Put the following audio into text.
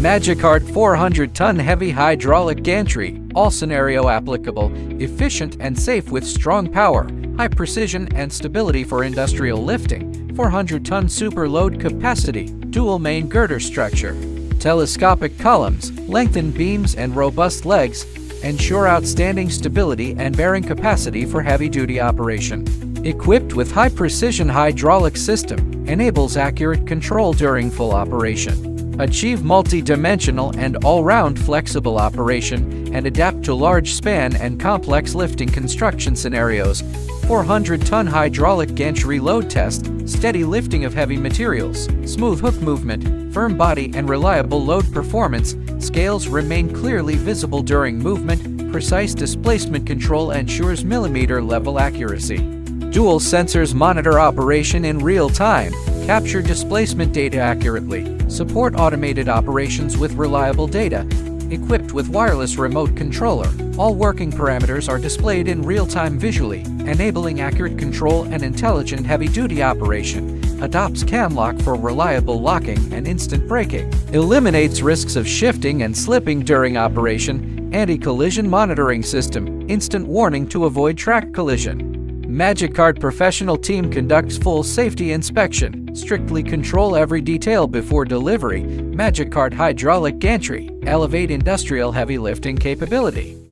Magicart 400-ton heavy hydraulic gantry, all scenario applicable, efficient and safe with strong power, high precision and stability for industrial lifting, 400-ton super load capacity, dual main girder structure, telescopic columns, lengthened beams and robust legs, ensure outstanding stability and bearing capacity for heavy-duty operation. Equipped with high-precision hydraulic system, enables accurate control during full operation. Achieve multi-dimensional and all-round flexible operation and adapt to large span and complex lifting construction scenarios. 400-ton hydraulic gantry load test, steady lifting of heavy materials, smooth hook movement, firm body and reliable load performance. Scales remain clearly visible during movement. Precise displacement control ensures millimeter-level accuracy. Dual sensors monitor operation in real time, capture displacement data accurately, support automated operations with reliable data. Equipped with wireless remote controller, all working parameters are displayed in real-time visually, enabling accurate control and intelligent heavy-duty operation. Adopts cam lock for reliable locking and instant braking. Eliminates risks of shifting and slipping during operation. Anti-collision monitoring system, instant warning to avoid track collision. Magicart professional team conducts full safety inspection, strictly control every detail before delivery. Magicart hydraulic gantry, elevate industrial heavy lifting capability.